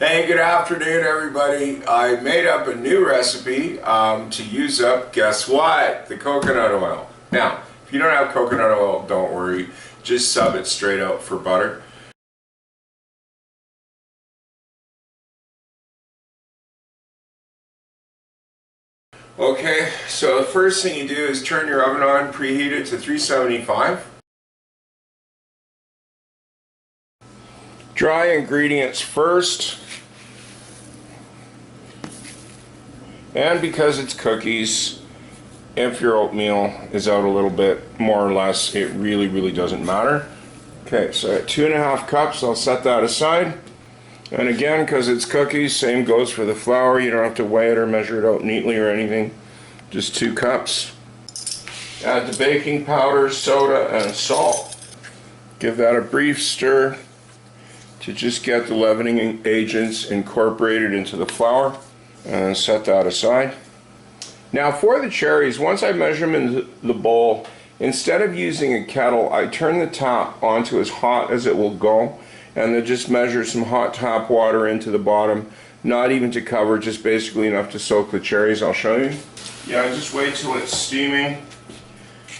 Hey, good afternoon, everybody. I made up a new recipe to use up, guess what? The coconut oil. Now, if you don't have coconut oil, don't worry. Just sub it straight out for butter. Okay, so the first thing you do is turn your oven on, preheat it to 375. Dry ingredients first. And because it's cookies, if your oatmeal is out a little bit, more or less, it really doesn't matter. Okay, so at 2.5 cups, I'll set that aside. And again, because it's cookies, same goes for the flour. You don't have to weigh it or measure it out neatly or anything. Just 2 cups. Add the baking powder, soda, and salt. Give that a brief stir to just get the leavening agents incorporated into the flour. And set that aside. Now for the cherries, once I measure them in the bowl, instead of using a kettle, I turn the tap onto as hot as it will go, and then just measure some hot tap water into the bottom, not even to cover, just basically enough to soak the cherries. I'll show you. Yeah, just wait till it's steaming,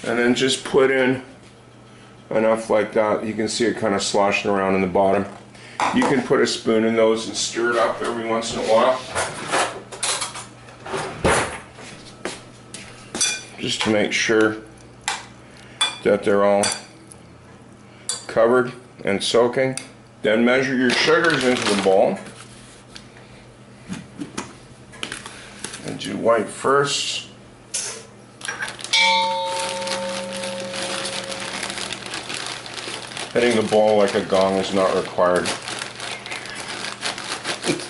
and then just put in enough like that. You can see it kind of sloshing around in the bottom. You can put a spoon in those and stir it up every once in a while, just to make sure that they're all covered and soaking. Then measure your sugars into the bowl. And do white first. Hitting the bowl like a gong is not required.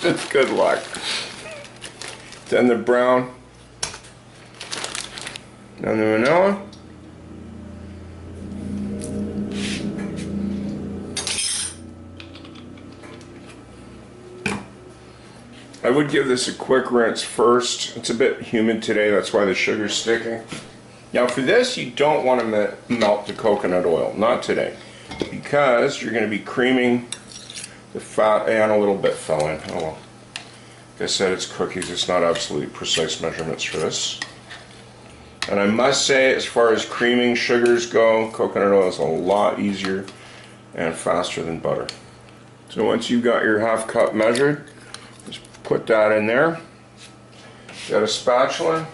It's good luck. Then the brown. Then the vanilla. I would give this a quick rinse first. It's a bit humid today, that's why the sugar's sticking. Now for this, you don't want to melt the coconut oil, not today, because you're going to be creaming the fat, and a little bit fell in. Oh well. Like I said, it's cookies, it's not absolutely precise measurements for this. And I must say, as far as creaming sugars go, coconut oil is a lot easier and faster than butter. So once you've got your 1/2 cup measured, just put that in there. Got a spatula,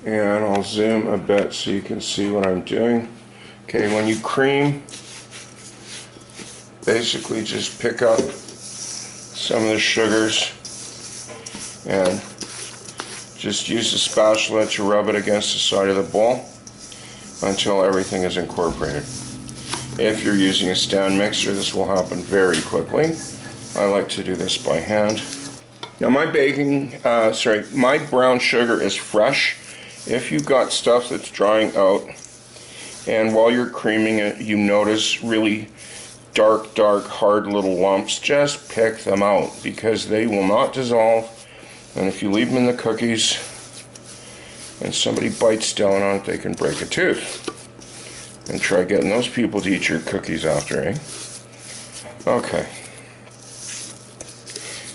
and I'll zoom a bit so you can see what I'm doing. Okay, when you cream, basically just pick up some of the sugars and just use the spatula to rub it against the side of the bowl until everything is incorporated. If you're using a stand mixer, this will happen very quickly. I like to do this by hand. Now my my brown sugar is fresh. If you've got stuff that's drying out and while you're creaming it you notice really dark hard little lumps, just pick them out because they will not dissolve. And if you leave them in the cookies and somebody bites down on it, they can break a tooth. And try getting those people to eat your cookies after, eh? Okay.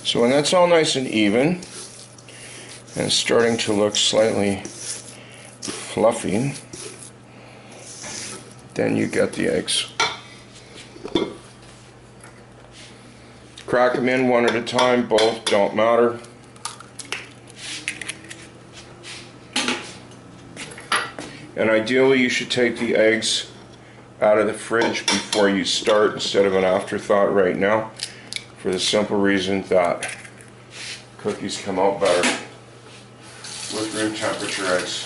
So when that's all nice and even and starting to look slightly fluffy, then you get the eggs. Crack them in one at a time, both don't matter. And ideally you should take the eggs out of the fridge before you start instead of an afterthought right now, for the simple reason that cookies come out better with room temperature eggs.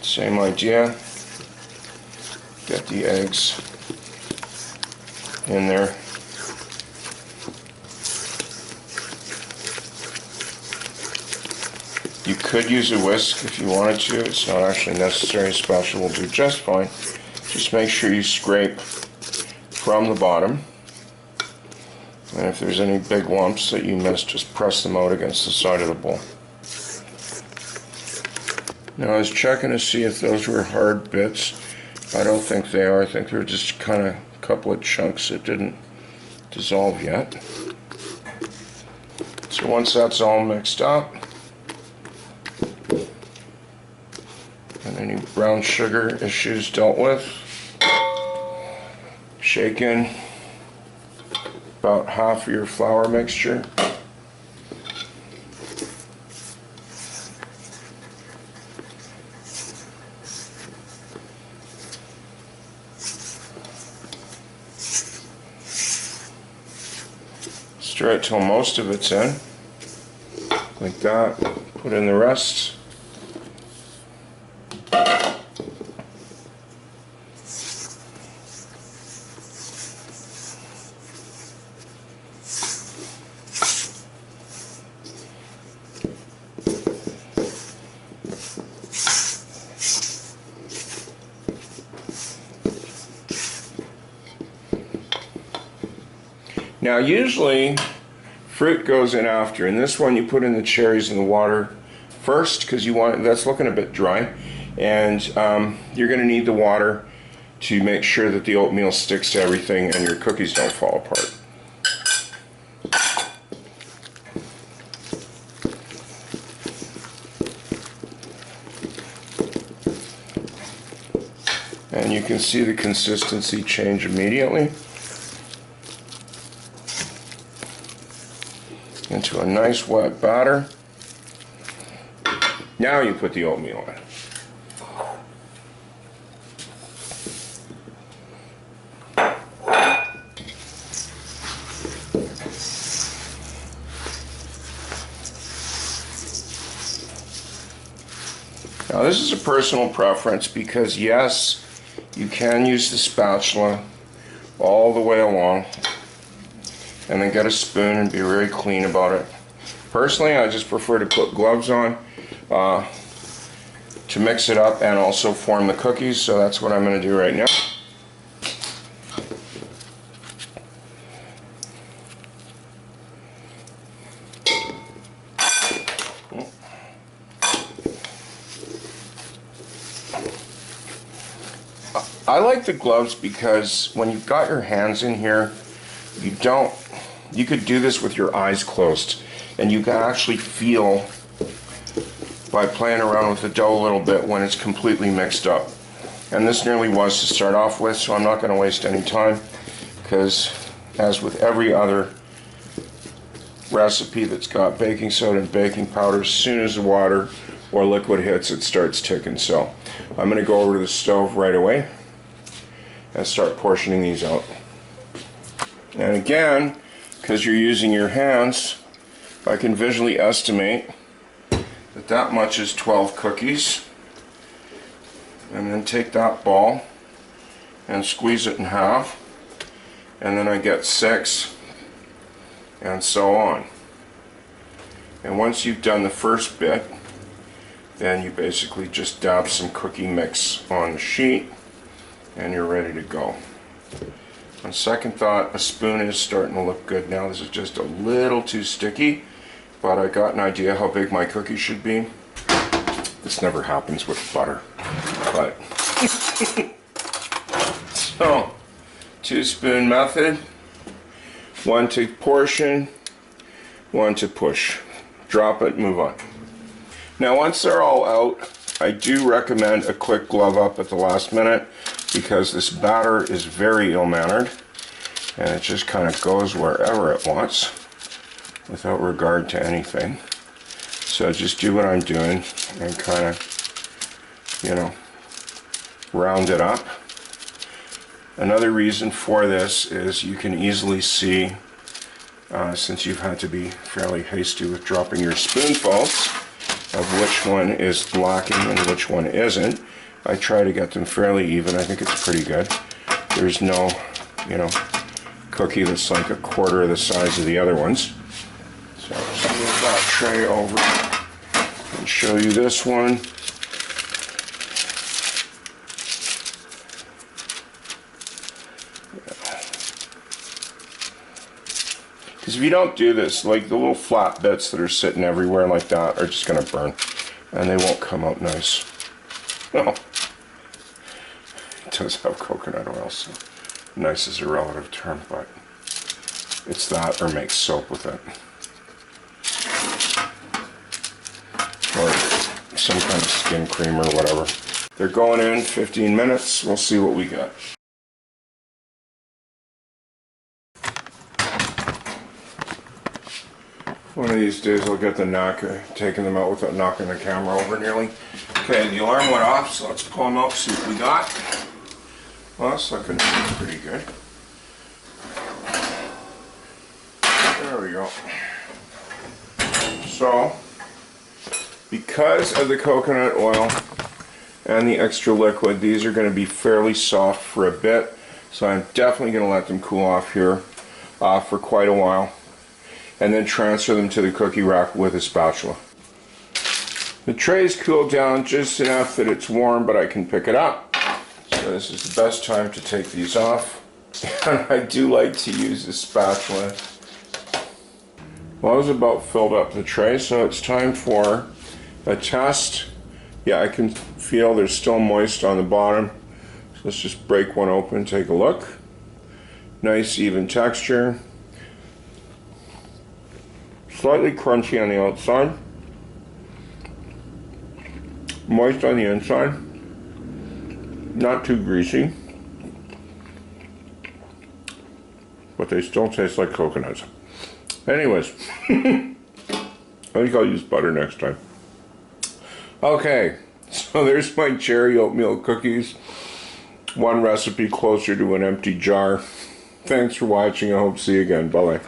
Same idea, get the eggs in there. You could use a whisk if you wanted to. It's not actually necessary. Spatula will do just fine. Just make sure you scrape from the bottom. And if there's any big lumps that you missed, just press them out against the side of the bowl. Now I was checking to see if those were hard bits. I don't think they are. I think they're just kind of a couple of chunks that didn't dissolve yet. So once that's all mixed up, and any brown sugar issues dealt with, shake in about half of your flour mixture. Stir it till most of it's in, like that. Put in the rest. Now usually fruit goes in after. In this one you put in the cherries in the water first because you want, that's looking a bit dry, and you're going to need the water to make sure that the oatmeal sticks to everything and your cookies don't fall apart. And you can see the consistency change immediately into a nice wet batter. Now you put the oatmeal in. Now this is a personal preference because yes, you can use the spatula all the way along and then get a spoon and be very clean about it. Personally, I just prefer to put gloves on to mix it up and also form the cookies, so that's what I'm going to do right now. I like the gloves because when you've got your hands in here, you could do this with your eyes closed, and you can actually feel by playing around with the dough a little bit when it's completely mixed up. And this nearly was to start off with, so I'm not going to waste any time because, as with every other recipe that's got baking soda and baking powder, as soon as the water or liquid hits, it starts ticking. So I'm going to go over to the stove right away and start portioning these out. And again, because you're using your hands, I can visually estimate that that much is 12 cookies. And then take that ball and squeeze it in half, and then I get 6, and so on. And once you've done the first bit, then you basically just dab some cookie mix on the sheet and you're ready to go. On second thought, a spoon is starting to look good now. This is just a little too sticky, but I got an idea how big my cookie should be. This never happens with butter, but so 2-spoon method, 1 to portion, 1 to push. Drop it, move on. Now once they're all out, I do recommend a quick glove up at the last minute because this batter is very ill-mannered and it just kind of goes wherever it wants without regard to anything. So just do what I'm doing and kind of, you know, round it up. Another reason for this is you can easily see, since you've had to be fairly hasty with dropping your spoonfuls, of which one is lacking and which one isn't. I try to get them fairly even. I think it's pretty good. There's no, you know, cookie that's like a quarter of the size of the other ones. So let's move that tray over and show you this one. Because if you don't do this, like the little flat bits that are sitting everywhere like that are just going to burn. and they won't come out nice. No. It does have coconut oil, so nice is a relative term, but it's that or make soap with it. Or some kind of skin cream or whatever. They're going in 15 minutes. We'll see what we got. One of these days I'll get the knack of taking them out without knocking the camera over nearly. Okay, the alarm went off, so let's pull them out, see what we got. Well, that's looking pretty good. There we go. So, because of the coconut oil and the extra liquid, these are going to be fairly soft for a bit. So I'm definitely going to let them cool off here for quite a while. And then transfer them to the cookie rack with a spatula. The tray's cooled down just enough that it's warm, but I can pick it up. So this is the best time to take these off. And I do like to use a spatula. Well, I was about filled up the tray, so it's time for a test. Yeah, I can feel there's still moist on the bottom. So let's just break one open, take a look. Nice even texture. Slightly crunchy on the outside, moist on the inside, not too greasy, but they still taste like coconuts. Anyways, I think I'll use butter next time. Okay, so there's my cherry oatmeal cookies. One recipe closer to an empty jar. Thanks for watching. I hope to see you again. Bye-bye.